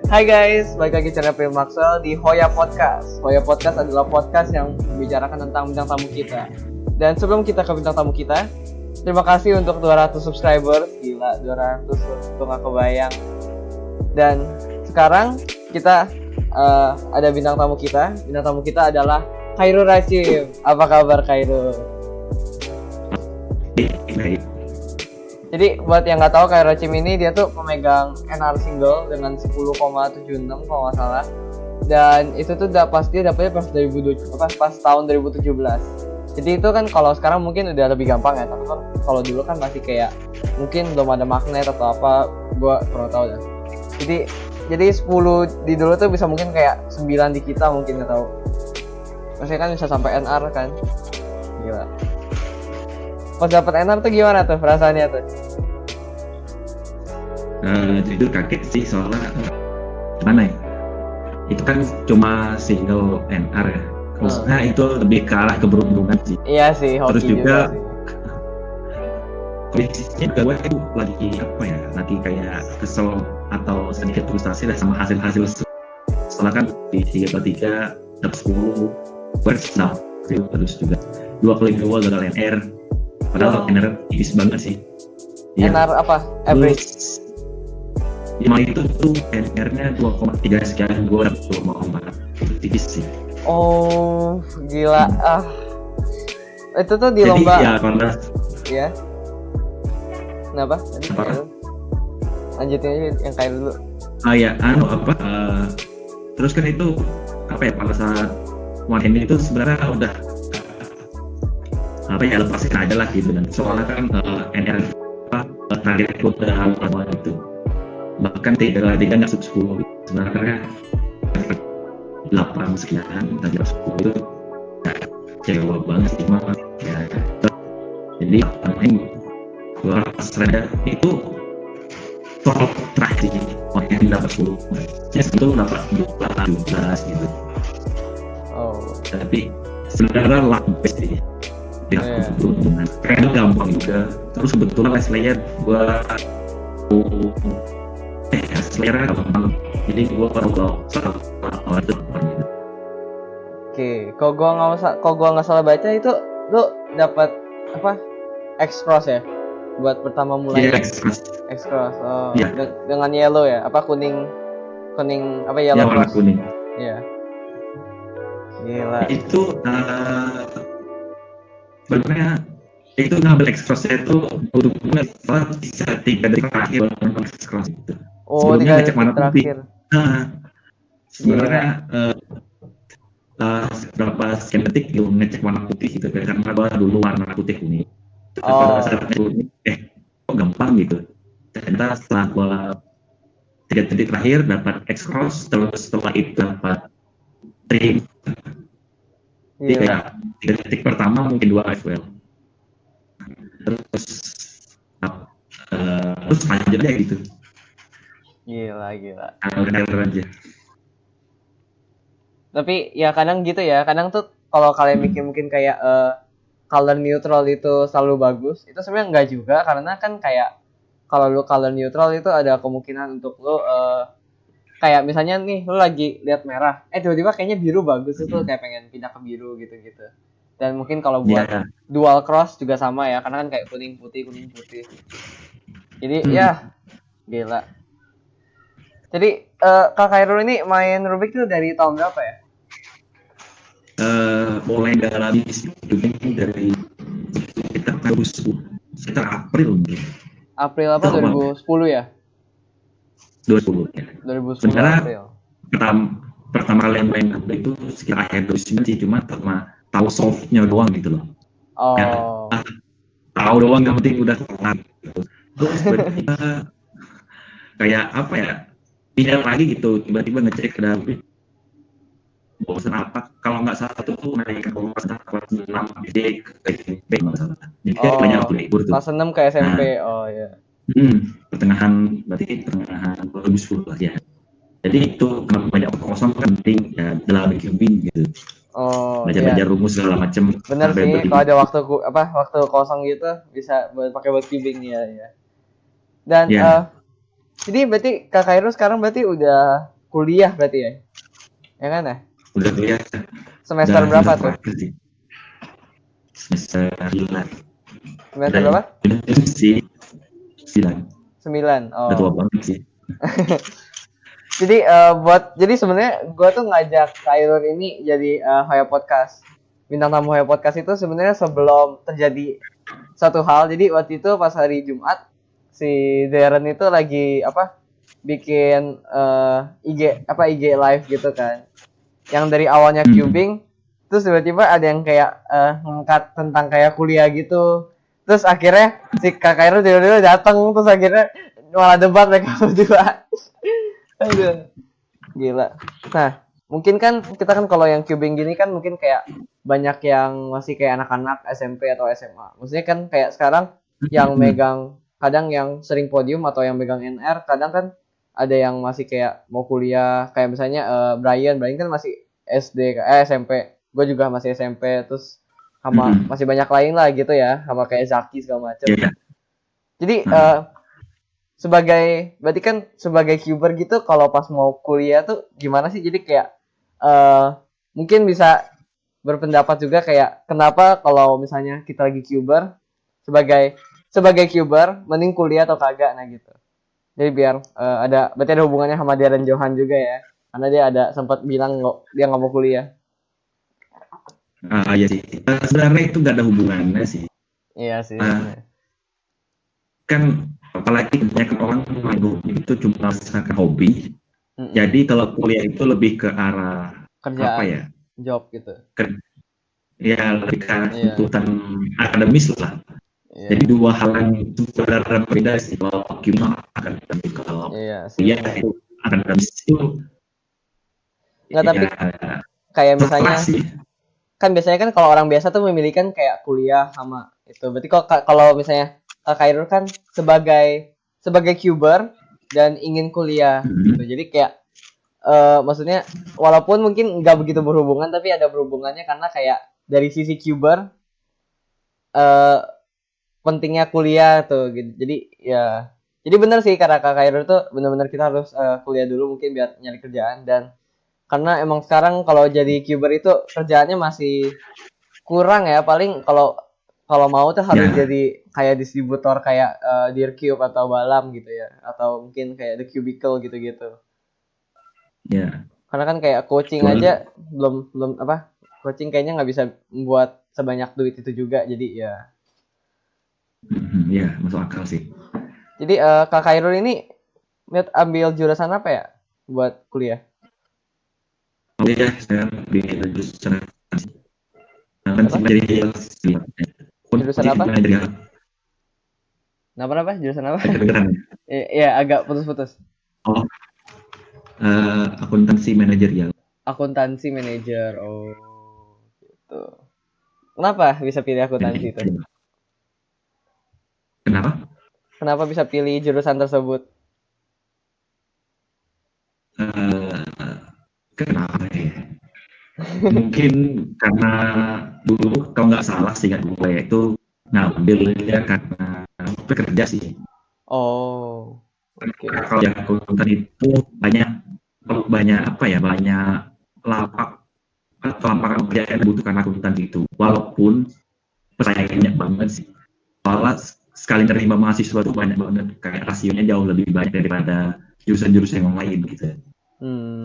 Hai guys, balik lagi channel Film Maxwell di Hoya Podcast. Hoya Podcast adalah podcast yang membicarakan tentang bintang tamu kita. Dan sebelum kita ke bintang tamu kita, terima kasih untuk 200 subscriber. Gila, 200 itu gak kebayang. Dan sekarang kita ada bintang tamu kita. Bintang tamu kita adalah Khairul Rachim. Apa kabar Khairul? Baik. Jadi buat yang nggak tahu, Khairul Rachim ini dia tuh pemegang NR single dengan 10,76 kalau nggak salah. Dan itu tuh dapatnya pas pas tahun 2017. Jadi itu kan kalau sekarang mungkin udah lebih gampang ya, tapi kan kalau dulu kan masih kayak mungkin belum ada magnet atau apa, gua kurang tahu ya. Jadi 10 di dulu tuh bisa mungkin kayak 9 di kita mungkin nggak tahu. Maksudnya kan bisa sampai NR kan. Gila. Pas dapet NR tuh gimana tuh perasaannya tuh? Itu kaget sih soalnya gimana ya? Itu kan cuma single NR ya. Maksudnya itu lebih ke arah keberuntungan sih. Iya sih, hoki terus juga sih. kondisinya juga gue itu lagi apa ya? Lagi kayak kesel atau sedikit frustasi lah sama hasil-hasil. Soalnya kan di 3/3 dapat 10 first down, terus juga 2 kali gol gagal NR. Padahal NR tipis banget sih. NR apa? Average? Lima itu tuh NR-nya 2,3 sekian, gue dapet 2,4. Itu tipis sih. Oh, gila. Itu tuh di jadi, lomba. Ya, karena Ya. Kenapa? Lanjutin aja yang kayak dulu. Terus kan itu apa ya, pada saat one itu sebenarnya udah lepasin aja lah gitu. Dan soalnya kan NR target gue udah lama itu, bahkan 3 nggak 10 sebenarnya 8 sekian, target 10 itu kecewa banget sih mah ya. Jadi gue rasa itu top terakhir yang dapat 10, itu dapat 12 gitu. Tapi sebenarnya lambat sih. Karena gampang juga. Terus kebetulan Slayer Slayer gampang, jadi gue baru soal itu. Oke, kalau gua nggak salah baca itu lu dapat apa? X-Cross ya? Buat pertama mulai. X-Cross. Oh, yeah. Dengan yellow ya? Apa kuning apa yellow warna cross? Kuning. Iya. Gila. Itu sebenarnya itu ngambil X-Cross-nya itu untuk bisa 3 detik terakhir X-Cross itu. Oh, 3 detik terakhir. Sebenarnya berapa sekian detik lu ngecek warna putih gitu, karena gua dulu warna putih kuning. Pada saat kok gampang gitu. Ternyata setelah gua 3 detik terakhir dapat X-Cross, terus setelah itu dapat trim. Jadi kayak 3 detik pertama mungkin 2 FWL. Terus lanjut aja gitu. Gila. Alur aja. Tapi ya kadang gitu ya, kadang tuh kalau kalian mikir mungkin kayak color neutral itu selalu bagus, itu sebenarnya enggak juga, karena kan kayak kalau lu color neutral itu ada kemungkinan untuk lu kayak misalnya nih lu lagi lihat merah, tiba-tiba kayaknya biru bagus tuh, kayak pengen pindah ke biru gitu. Dan mungkin kalau buat dual cross juga sama ya, karena kan kayak kuning putih. Jadi ya gila. Jadi Kak Khairul ini main Rubik tuh dari tahun berapa ya? Mulai dari dari sekitar April mungkin. April apa? 2010 ya? 2010 ya. 2010 sebenarnya April. Pertama kali main Rubik itu sekitar akhir 2009 sih, cuma tahu softnya doang gitu loh. Ya, tahu doang, yang penting udah kelar gitu. Terus kayak apa ya, pindah lagi gitu, tiba-tiba ngecek ke Rubik, bosan apa, kalau nggak salah tuh naik ke kelas 6 SD ke SMP nggak salah. Jadi banyak libur tuh. Kelas 6 ke SMP. Ya. Pertengahan 2010 lah ya. Jadi itu banyak kosong kan, penting ya dalam cubing gitu. Belajar rumus segala macam. Bener sih, kalau ada waktu kosong gitu bisa pakai buat cubing ya. Dan jadi berarti Kak Khairul sekarang berarti udah kuliah berarti ya? Ya kan ya? Udah kuliah. Semester Udah berapa tuh? terakhir sih. Semester 9. Semester berapa? Udah sih 9. 9. Udah tua Oh. banget sih. Jadi jadi sebenarnya gue tuh ngajak Khairul ini jadi Hoya Podcast. Bintang tamu Hoya Podcast itu sebenarnya sebelum terjadi satu hal. Jadi waktu itu pas hari Jumat si Darren itu lagi bikin IG live gitu kan. Yang dari awalnya cubing terus tiba-tiba ada yang kayak ngangkat tentang kayak kuliah gitu. Terus akhirnya si Kak Khairul tiba-tiba datang terus akhirnya malah debat mereka berdua. Aduh, gila. Nah, mungkin kan kita kan kalau yang cubing gini kan mungkin kayak banyak yang masih kayak anak-anak SMP atau SMA. Maksudnya kan kayak sekarang yang megang kadang yang sering podium atau yang megang NR, kadang kan ada yang masih kayak mau kuliah, kayak misalnya Brian kan masih SD, SMP. Gue juga masih SMP, terus sama masih banyak lain lah gitu ya, sama kayak Zaki segala macem. Yeah. Jadi berarti kan sebagai Cuber gitu kalau pas mau kuliah tuh gimana sih? Jadi kayak mungkin bisa berpendapat juga kayak kenapa kalau misalnya kita lagi Cuber sebagai Cuber mending kuliah atau kagak nah gitu. Jadi biar berarti ada hubungannya sama Darren Johan juga ya. Karena dia ada sempat bilang dia nggak mau kuliah. Iya sih. Sebenarnya itu nggak ada hubungannya sih. Iya sih. Kan apalagi banyak orang main itu cuma misalkan hobi. Jadi kalau kuliah itu lebih ke arah kerjaan, apa ya? Job gitu. Ya lebih ke arah tuntutan akademis lah. Yeah. Jadi dua hal yang sebenarnya berbeda sih. Kalau gimana akademis, kalau kuliah itu akademis itu nggak tapi kayak misalnya kan biasanya kan kalau orang biasa tuh memilih kan kayak kuliah sama itu. Berarti kalau misalnya Kak Khairul kan sebagai Cuber dan ingin kuliah gitu. Jadi kayak maksudnya walaupun mungkin nggak begitu berhubungan tapi ada berhubungannya karena kayak dari sisi Cuber pentingnya kuliah tuh gitu. Jadi benar sih karena Kak Khairul tuh benar-benar kita harus kuliah dulu mungkin biar nyari kerjaan dan karena emang sekarang kalau jadi Cuber itu kerjaannya masih kurang ya, paling kalau mau tuh harus jadi kayak distributor kayak Dearcube atau Balam gitu ya, atau mungkin kayak The Cubicle gitu-gitu. Ya. Karena kan kayak coaching aja belum coaching kayaknya nggak bisa membuat sebanyak duit itu juga, jadi ya. Ya masuk akal sih. Jadi Kak Khairul ini ambil jurusan apa ya buat kuliah? Ya, saya di jurusan manajerial. Jurusan apa? Kenapa? Jurusan apa? Iya, agak putus-putus. Oh, akuntansi manajerial. Akuntansi manajer, oh gitu. Kenapa bisa pilih akuntansi itu? Kenapa? Kenapa bisa pilih jurusan tersebut? Kenapa ya? Mungkin karena dulu kalau nggak salah sih kan gue itu ngambilnya karena bekerja sih. Oh, oke. Kalau yang akuntan itu banyak apa ya, banyak lapak atau lapangan kerja yang dibutuhkan akuntan itu. Walaupun persaingannya banget sih. Soalnya sekali nerima mahasiswa itu banyak banget, kayak rasionya jauh lebih banyak daripada jurusan-jurusan yang lain gitu.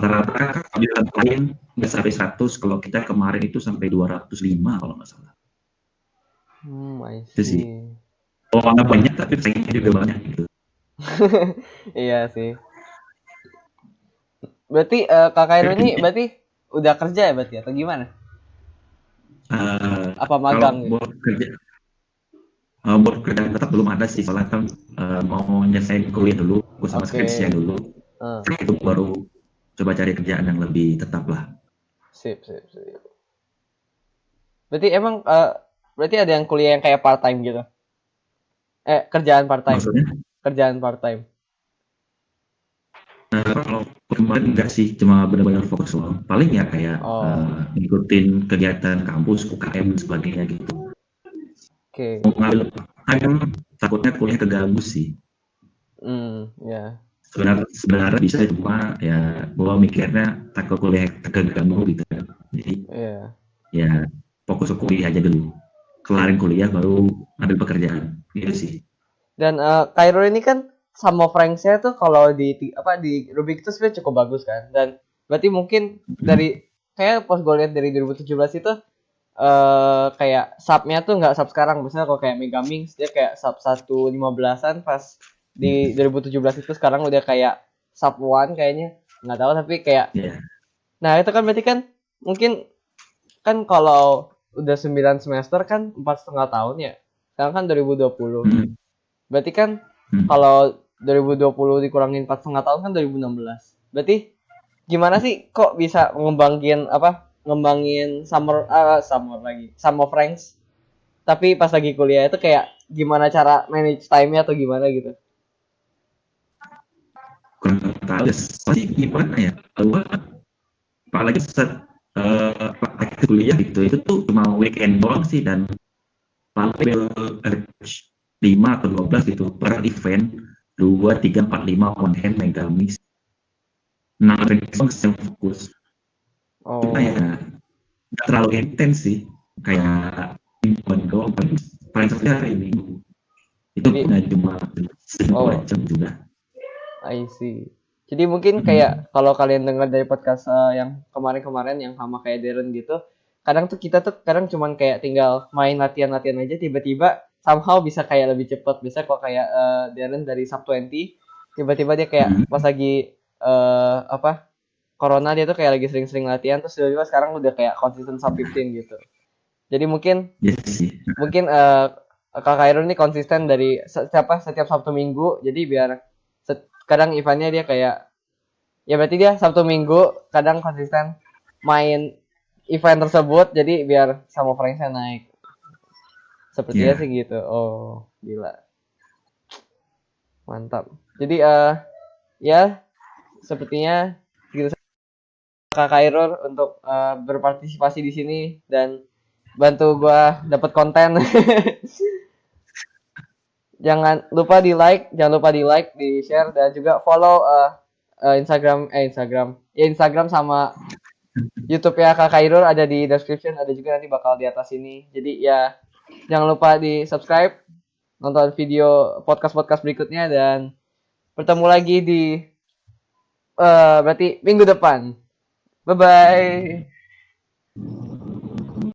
Rata-rata jurusan lain nggak sampai 100, kalau kita kemarin itu sampai 205 kalau nggak salah. Itu sih. Kalau nggak banyak tapi persaingannya juga banyak gitu. Iya sih. Berarti Kak Khairul ini berarti udah kerja ya berarti atau gimana? Apa magang? Buat kerjaan tetap belum ada sih, soalnya kan mau nyelesain kuliah dulu, sama skripsian dulu. Itu baru coba cari kerjaan yang lebih tetap lah. Sip. Berarti emang berarti ada yang kuliah yang kayak part time gitu? Kerjaan part time. Maksudnya? Kerjaan part time. Kalau kemarin enggak sih, cuma benar-benar fokus loh. Paling ya kayak ngikutin kegiatan kampus, UKM dan sebagainya gitu. Mau ngambil time, takutnya kuliah keganggu sih. Ya. sebenarnya bisa, cuma ya gua mikirnya takut kuliah keganggu gitu kan. Jadi Iya. ya fokus ke kuliah aja dulu. Kelarin kuliah baru ambil pekerjaan. Gitu sih. Dan Cairo ini kan sama Franks-nya tuh kalau di Rubik itu sebenarnya cukup bagus kan. Dan berarti mungkin Hmm. dari kayak pas gue lihat dari 2017 itu kayak subnya tuh nggak sub sekarang. Misalnya kalau kayak Megaminx dia kayak sub 115-an pas di 2017 itu, sekarang udah kayak sub 1 kayaknya. Nggak tahu tapi kayak, Ya. nah itu kan berarti kan mungkin kan kalau udah 9 semester kan 4,5 tahun ya. Sekarang kan 2020. Hmm. Berarti kan Hmm. kalau 2020 dikurangin 4,5 tahun kan 2016. Berarti gimana sih kok bisa ngembangin summer lagi, Summer Franks, tapi pas lagi kuliah itu kayak gimana cara manage time-nya atau gimana gitu? Kurang tahu ya, soalnya gimana ya, gua apalagi saat praktek kuliah gitu, itu tuh cuma weekend doang sih, dan paling 5 atau 12 gitu per event, 2 3 4 5 on hand megamis. Nah, event itu yang fokus. Cuma ya Oh, nggak terlalu intens sih, kayak mingguan doang, paling paling seperti hari Minggu. Itu pun jadi cuma dua oh, jam juga. I see. Jadi mungkin Hmm. kayak kalau kalian dengar dari podcast yang kemarin-kemarin yang sama kayak Darren gitu, kadang tuh kita tuh kadang cuman kayak tinggal main latihan-latihan aja, tiba-tiba somehow bisa kayak lebih cepet. Bisa kok kayak Darren dari Sub 20, tiba-tiba dia kayak Hmm. pas lagi Corona dia tuh kayak lagi sering-sering latihan, terus tiba-tiba sekarang udah kayak konsisten Sub 15 gitu. Jadi mungkin Ya sih. mungkin Kak Khairul ini konsisten dari setiap Sabtu Minggu, jadi biar kadang eventnya dia kayak, ya berarti dia Sabtu Minggu kadang konsisten main event tersebut, jadi biar sama Franksnya naik. Sepertinya sih Ya. gitu. Oh, gila. Mantap. Jadi ya sepertinya gitu Kak Khairul untuk berpartisipasi di sini dan bantu gua dapat konten. Jangan lupa di like, di share, dan juga follow Instagram sama YouTube ya Kak Khairul ada di description, ada juga nanti bakal di atas ini. Jadi ya jangan lupa di subscribe, nonton video podcast-podcast berikutnya, dan bertemu lagi di berarti minggu depan. Bye bye.